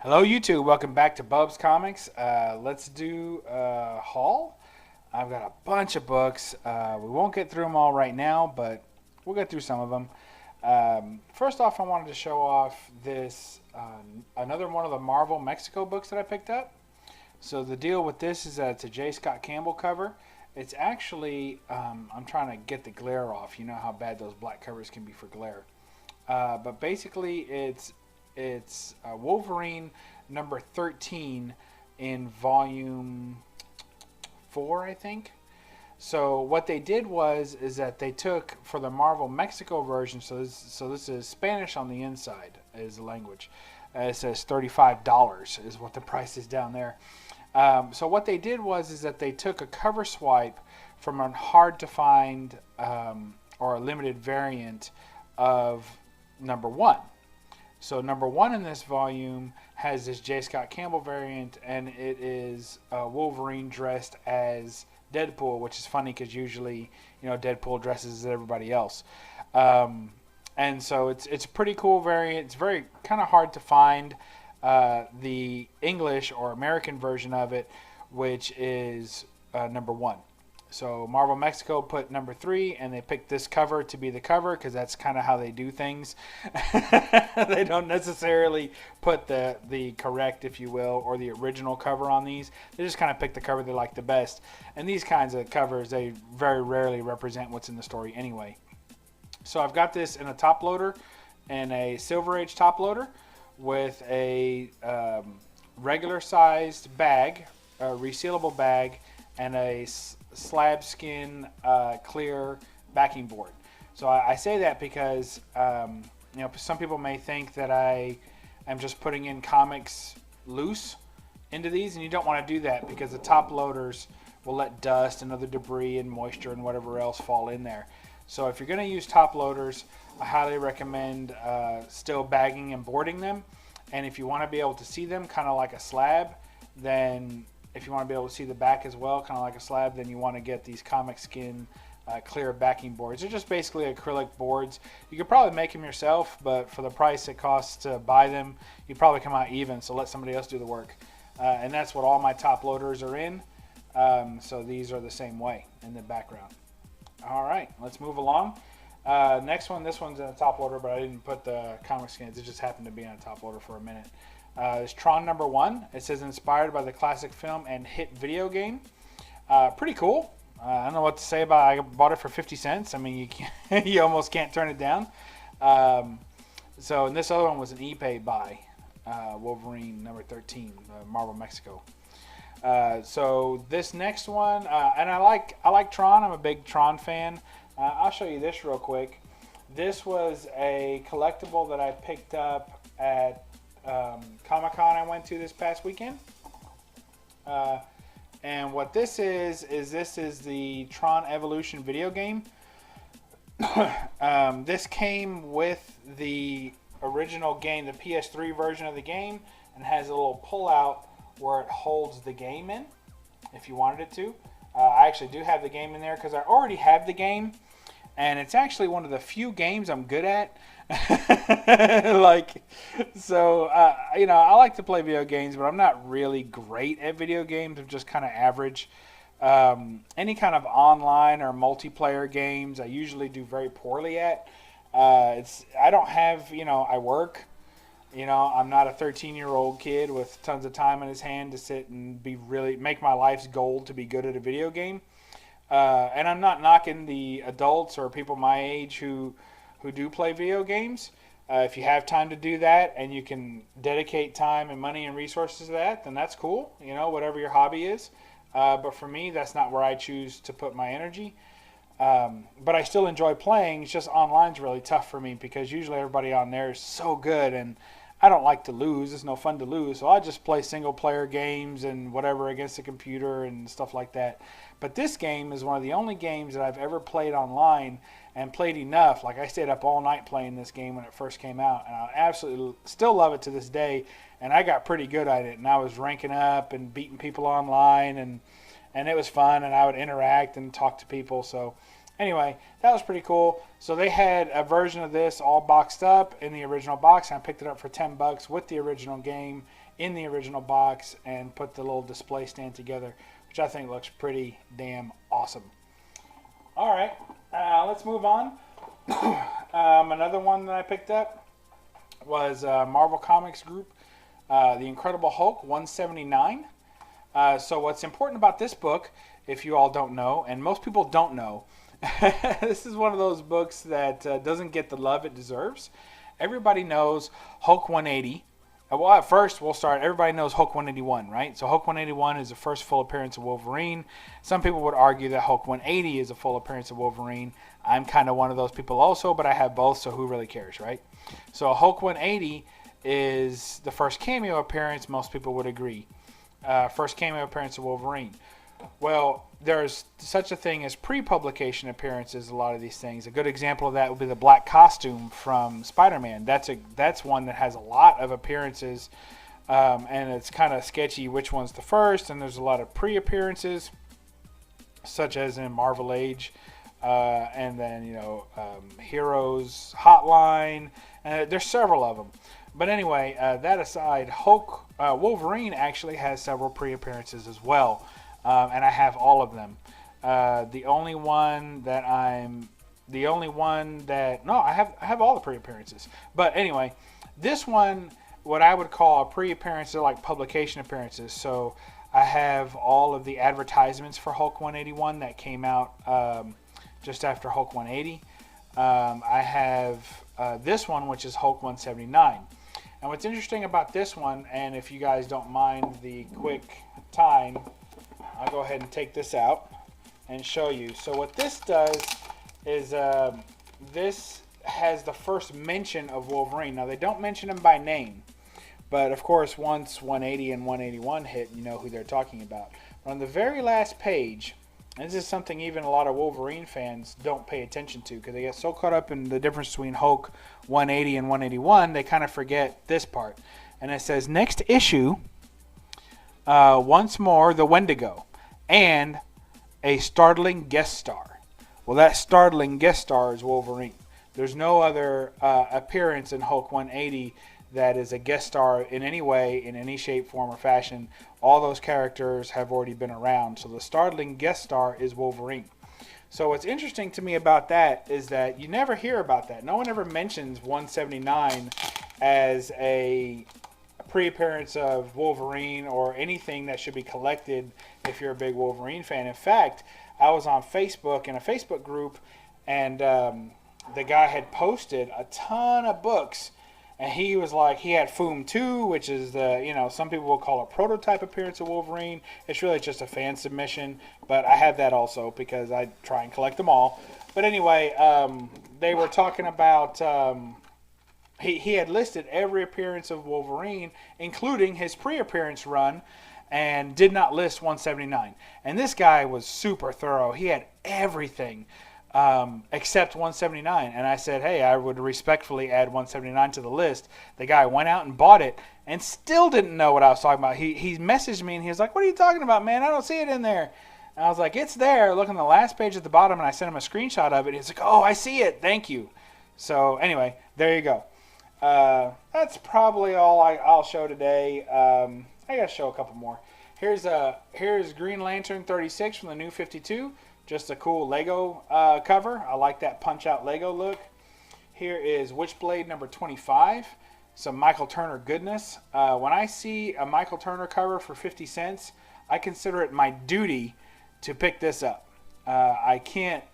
Hello YouTube, welcome back to BUB'S Comics. Let's do a haul. I've got a bunch of books. We won't get through them all right now, but we'll get through some of them. First off, I wanted to show off this, another one of the Marvel Mexico books that I picked up. So the deal with this is that it's a J. Scott Campbell cover. It's actually, I'm trying to get the glare off. You know how bad those black covers can be for glare. But basically it's Wolverine number 13 in volume 4, I think. So what they did is that they took, for the Marvel Mexico version, so this is Spanish on the inside is the language. It says $35 is what the price is down there. So what they did is that they took a cover swipe from a hard to find or a limited variant of number 1. So number 1 in this volume has this J. Scott Campbell variant, and it is Wolverine dressed as Deadpool, which is funny because usually, you know, Deadpool dresses as everybody else. And so it's a pretty cool variant. It's very kind of hard to find the English or American version of it, which is number 1. So Marvel Mexico put number 3, and they picked this cover to be the cover because that's kind of how they do things. They don't necessarily put the correct, if you will, or the original cover on these. They just kind of pick the cover they like the best. And these kinds of covers, they very rarely represent what's in the story anyway. So I've got this in a top loader and a Silver Age top loader with a regular sized bag, a resealable bag, and a slab skin clear backing board. So I say that because you know, some people may think that I am just putting in comics loose into these, and you don't want to do that because the top loaders will let dust and other debris and moisture and whatever else fall in there. So if you're going to use top loaders, I highly recommend still bagging and boarding them. And if you want to be able to see them kind of like a slab, then if you want to be able to see the back as well, kind of like a slab, then you want to get these comic skin clear backing boards. They're just basically acrylic boards. You could probably make them yourself, but for the price it costs to buy them, you'd probably come out even, so let somebody else do the work. And that's what all my top loaders are in. So these are the same way in the background. All right, let's move along. Next one, this one's in a top loader, but I didn't put the comic skins. It just happened to be in a top loader for a minute. It's Tron number 1. It says inspired by the classic film and hit video game. Pretty cool. I don't know what to say about it. I bought it for 50 cents. I mean, you almost can't turn it down. So, and this other one was an ePay buy. Wolverine number 13, Marvel Mexico. So this next one, and I like Tron. I'm a big Tron fan. I'll show you this real quick. This was a collectible that I picked up at Comic-Con I went to this past weekend. And what this is this is the Tron Evolution video game. This came with the original game, the PS3 version of the game, and has a little pull-out where it holds the game in, if you wanted it to. I actually do have the game in there because I already have the game, and it's actually one of the few games I'm good at. Like, so you know, I like to play video games, but I'm not really great at video games. I'm just kind of average. Any kind of online or multiplayer games I usually do very poorly at. I don't have, you know, I work, you know, I'm not a 13-year-old kid with tons of time in his hand to sit and make my life's goal to be good at a video game. And I'm not knocking the adults or people my age who do play video games. If you have time to do that and you can dedicate time and money and resources to that, then that's cool, you know, whatever your hobby is. But for me, that's not where I choose to put my energy. But I still enjoy playing. It's just online's really tough for me because usually everybody on there is so good, and I don't like to lose. It's no fun to lose. So I just play single player games and whatever against the computer and stuff like that. But this game is one of the only games that I've ever played online and played enough. Like, I stayed up all night playing this game when it first came out, and I absolutely still love it to this day. And I got pretty good at it, and I was ranking up and beating people online, and it was fun, and I would interact and talk to people. So Anyway, that was pretty cool. So they had a version of this all boxed up in the original box. And I picked it up for $10 with the original game in the original box and put the little display stand together, which I think looks pretty damn awesome. All right, let's move on. Another one that I picked up was Marvel Comics Group, The Incredible Hulk 179. So what's important about this book, if you all don't know, and most people don't know, this is one of those books that doesn't get the love it deserves. Everybody knows Hulk 180. Well, at first, we'll start. Everybody knows Hulk 181, right? So Hulk 181 is the first full appearance of Wolverine. Some people would argue that Hulk 180 is a full appearance of Wolverine. I'm kind of one of those people also, but I have both, so who really cares, right? So Hulk 180 is the first cameo appearance. Most people would agree. First cameo appearance of Wolverine. Well, there's such a thing as pre-publication appearances, a lot of these things. A good example of that would be the black costume from Spider-Man. That's one that has a lot of appearances, and it's kind of sketchy which one's the first, and there's a lot of pre-appearances, such as in Marvel Age, and then, Heroes Hotline. There's several of them. But anyway, that aside, Wolverine actually has several pre-appearances as well. And I have all of them. I have all the pre-appearances. But anyway, this one, what I would call a pre-appearance, are like publication appearances. So I have all of the advertisements for Hulk 181 that came out just after Hulk 180. I have this one, which is Hulk 179. And what's interesting about this one, and if you guys don't mind the quick time, I'll go ahead and take this out and show you. So what this does is this has the first mention of Wolverine. Now, they don't mention him by name, but of course, once 180 and 181 hit, you know who they're talking about. But on the very last page, and this is something even a lot of Wolverine fans don't pay attention to because they get so caught up in the difference between Hulk 180 and 181, they kind of forget this part. And it says, next issue, once more, the Wendigo, and a startling guest star. Well, that startling guest star is Wolverine. There's no other appearance in Hulk 180 that is a guest star in any way, in any shape, form, or fashion. All those characters have already been around. So the startling guest star is Wolverine. So what's interesting to me about that is that you never hear about that. No one ever mentions 179 as a pre-appearance of Wolverine or anything that should be collected if you're a big Wolverine fan. In fact, I was on Facebook in a Facebook group, and the guy had posted a ton of books, and he was like, he had Foom 2, which is the, some people will call a prototype appearance of Wolverine. It's really just a fan submission, but I have that also because I try and collect them all. But anyway, they were talking about he had listed every appearance of Wolverine, including his pre-appearance run, and did not list 179. And this guy was super thorough. He had everything except 179. And I said, hey, I would respectfully add 179 to the list. The guy went out and bought it and still didn't know what I was talking about. He messaged me and he was like, what are you talking about, man? I don't see it in there. And I was like, it's there. Look on the last page at the bottom, and I sent him a screenshot of it. He's like, oh, I see it. Thank you. So anyway, there you go. That's probably all I'll show today. I gotta show a couple more. Here's Green Lantern 36 from the New 52. Just a cool Lego cover. I like that punch-out Lego look. Here is Witchblade number 25. Some Michael Turner goodness. When I see a Michael Turner cover for 50 cents, I consider it my duty to pick this up. I can't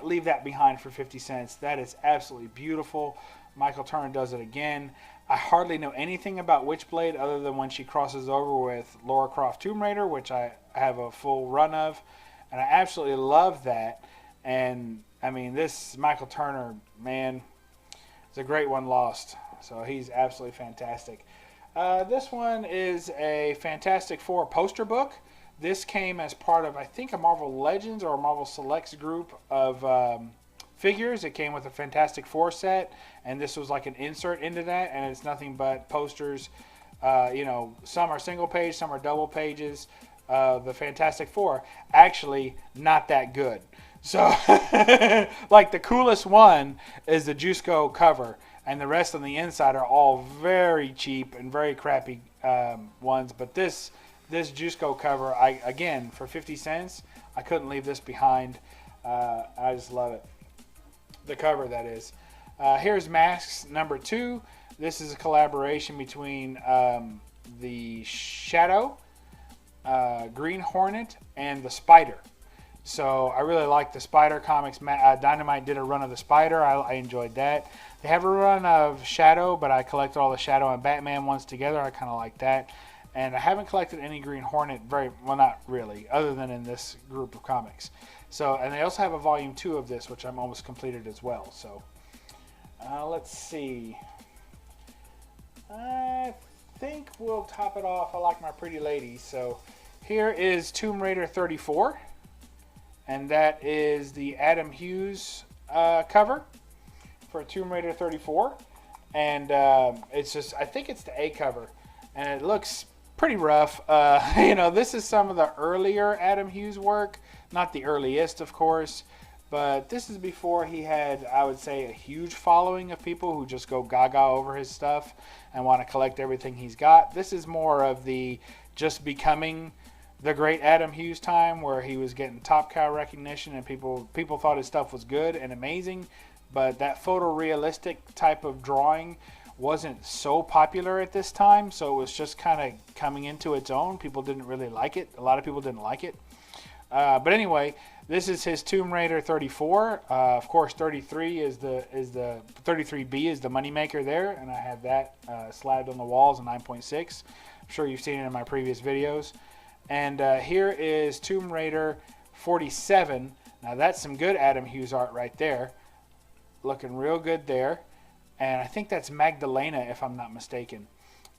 leave that behind for 50 cents. That is absolutely beautiful. Michael Turner does it again. I hardly know anything about Witchblade other than when she crosses over with Lara Croft Tomb Raider, which I have a full run of. And I absolutely love that. And, I mean, this Michael Turner, man, it's a great one lost. So he's absolutely fantastic. This one is a Fantastic Four poster book. This came as part of, I think, a Marvel Legends or a Marvel Selects group of figures. It came with a Fantastic Four set, and this was like an insert into that, and it's nothing but posters. Some are single page, some are double pages. The Fantastic Four, actually not that good. So, like the coolest one is the Jusco cover, and the rest on the inside are all very cheap and very crappy ones. But this Jusco cover, again for 50 cents, I couldn't leave this behind. I just love it. The cover, that is. Here's Masks number 2. This is a collaboration between the Shadow, Green Hornet, and the Spider. So I really like the Spider comics. Dynamite did a run of the Spider. I enjoyed that. They have a run of Shadow, but I collected all the Shadow and Batman ones together. I kind of like that. And I haven't collected any Green Hornet not really, other than in this group of comics. So, and they also have a volume 2 of this, which I'm almost completed as well. So, let's see. I think we'll top it off. I like my pretty ladies. So, here is Tomb Raider 34. And that is the Adam Hughes cover for Tomb Raider 34. And it's just, I think it's the A cover. And it looks pretty rough. This is some of the earlier Adam Hughes work. Not the earliest, of course. But this is before he had, I would say, a huge following of people who just go gaga over his stuff and want to collect everything he's got. This is more of the just becoming the great Adam Hughes time, where he was getting top cow recognition and people thought his stuff was good and amazing, but that photorealistic type of drawing wasn't so popular at this time, so it was just kind of coming into its own. People didn't really like it. A lot of people didn't like it. But anyway, this is his Tomb Raider 34. Of course, 33 is the 33B is the moneymaker there, and I have that slabbed on the walls, a 9.6. I'm sure you've seen it in my previous videos. And here is Tomb Raider 47. Now that's some good Adam Hughes art right there. Looking real good there. And I think that's Magdalena, if I'm not mistaken.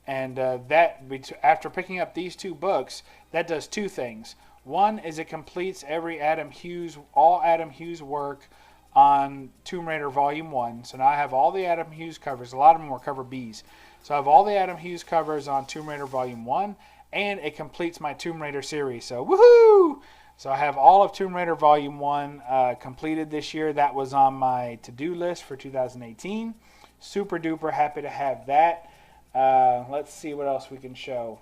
And after picking up these 2 books, that does 2 things. One is it completes all Adam Hughes work on Tomb Raider Volume 1. So now I have all the Adam Hughes covers. A lot of them were cover Bs. So I have all the Adam Hughes covers on Tomb Raider Volume 1. And it completes my Tomb Raider series. So, woohoo! So I have all of Tomb Raider Volume 1 completed this year. That was on my to-do list for 2018. Super duper happy to have that. Let's see what else we can show.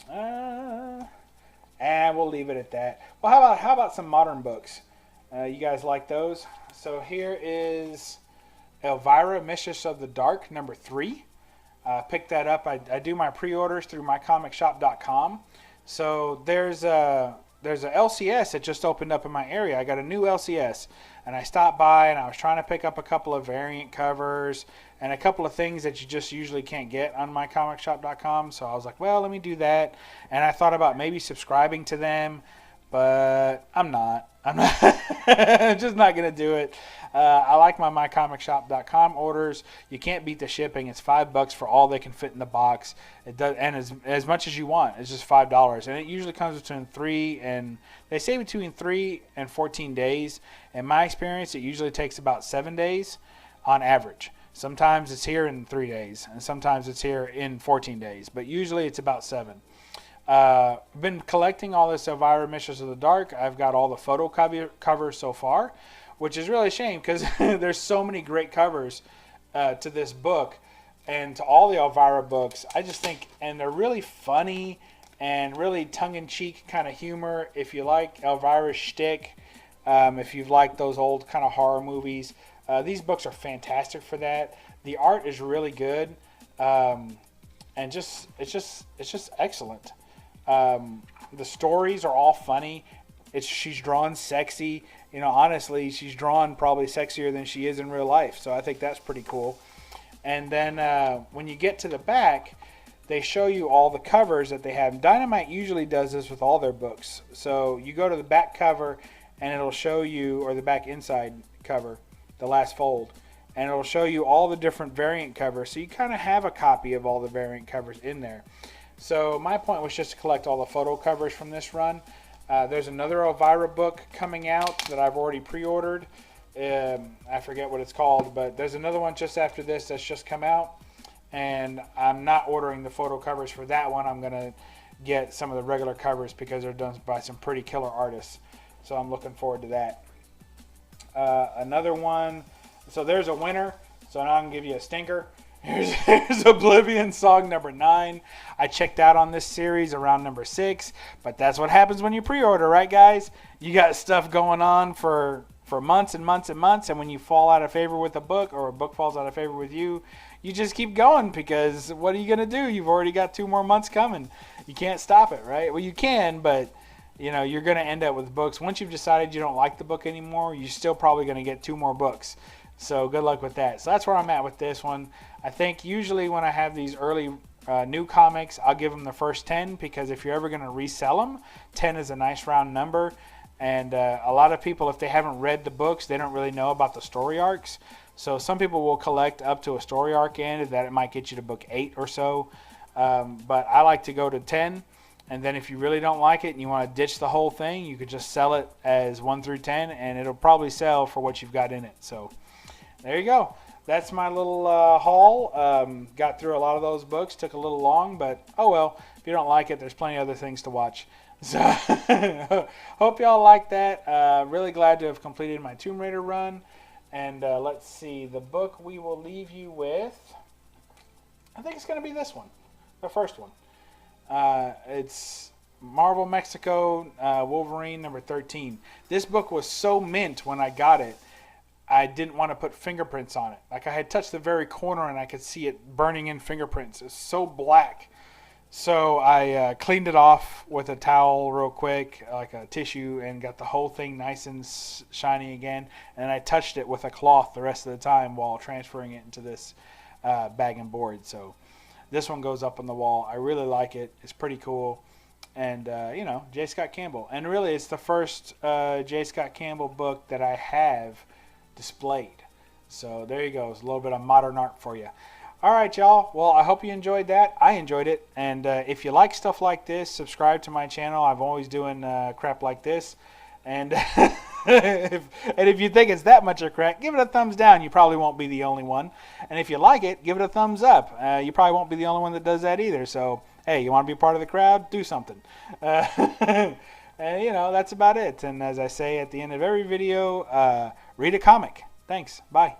And we'll leave it at that. Well, how about some modern books? You guys like those? So here is Elvira, Mistress of the Dark, number 3. Pick that up. I do my pre-orders through mycomicshop.com. So there's a LCS that just opened up in my area. I got a new LCS, and I stopped by and I was trying to pick up a couple of variant covers and a couple of things that you just usually can't get on mycomicshop.com. So I was like, well, let me do that. And I thought about maybe subscribing to them, but I'm not. I'm just not going to do it. I like my mycomicshop.com orders. You can't beat the shipping. It's $5 for all they can fit in the box. It does, and as much as you want. It's just $5, and it usually comes between 3 and 14 days. In my experience, it usually takes about 7 days on average. Sometimes it's here in 3 days, and sometimes it's here in 14 days, but usually it's about 7. Been collecting all this Elvira, Mistress of the Dark. I've got all the photo covers so far, which is really a shame because there's so many great covers to this book and to all the Elvira books. I just think, and they're really funny and really tongue-in-cheek kind of humor. If you like Elvira's shtick, if you've liked those old kind of horror movies, these books are fantastic for that. The art is really good, and it's just excellent. The stories are all funny. She's drawn sexy. Honestly, she's drawn probably sexier than she is in real life. So I think that's pretty cool. And then when you get to the back, they show you all the covers that they have. Dynamite usually does this with all their books. So you go to the back cover, and it'll show you, or the back inside cover, the last fold, and it'll show you all the different variant covers. So you kind of have a copy of all the variant covers in there. So my point was just to collect all the photo covers from this run. There's another Elvira book coming out that I've already pre-ordered. I forget what it's called, but there's another one just after this that's just come out. And I'm not ordering the photo covers for that one. I'm going to get some of the regular covers because they're done by some pretty killer artists. So I'm looking forward to that. Another one. So there's a winner. So now I can give you a stinker. Here's Oblivion Song number 9. I checked out on this series around number 6, but that's what happens when you pre-order, right, guys? You got stuff going on for months and months and months, and when you fall out of favor with a book, or a book falls out of favor with you, you just keep going, because what are you going to do? You've already got 2 more months coming. You can't stop it, right? Well, you can, but you know, you're going to end up with books. Once you've decided you don't like the book anymore, you're still probably going to get 2 more books. So good luck with that. So that's where I'm at with this one. I think usually when I have these early new comics, I'll give them the first 10, because if you're ever going to resell them, 10 is a nice round number. And a lot of people, if they haven't read the books, they don't really know about the story arcs. So some people will collect up to a story arc end, that it might get you to book 8 or so. But I like to go to 10. And then if you really don't like it and you want to ditch the whole thing, you could just sell it as 1 through 10, and it'll probably sell for what you've got in it. So there you go. That's my little haul. Got through a lot of those books. Took a little long, but oh well. If you don't like it, there's plenty of other things to watch. So hope y'all like that. Really glad to have completed my Tomb Raider run. And let's see. The book we will leave you with, I think it's going to be this one. The first one. It's Marvel Mexico Wolverine number 13. This book was so mint when I got it. I didn't want to put fingerprints on it. Like, I had touched the very corner and I could see it burning in fingerprints. It's so black. So I cleaned it off with a towel real quick, like a tissue, and got the whole thing nice and shiny again. And I touched it with a cloth the rest of the time while transferring it into this bag and board. So this one goes up on the wall. I really like it. It's pretty cool. And, you know, J. Scott Campbell. And really, it's the first J. Scott Campbell book that I have displayed. So there you go. It's a little bit of modern art for you. All right, y'all. Well, I hope you enjoyed that. I enjoyed it. And if you like stuff like this, subscribe to my channel. I'm always doing crap like this. And if you think it's that much of crap, give it a thumbs down. You probably won't be the only one. And if you like it, give it a thumbs up. You probably won't be the only one that does that either. So, hey, you want to be part of the crowd? Do something. And, you know, that's about it. And as I say at the end of every video, read a comic. Thanks. Bye.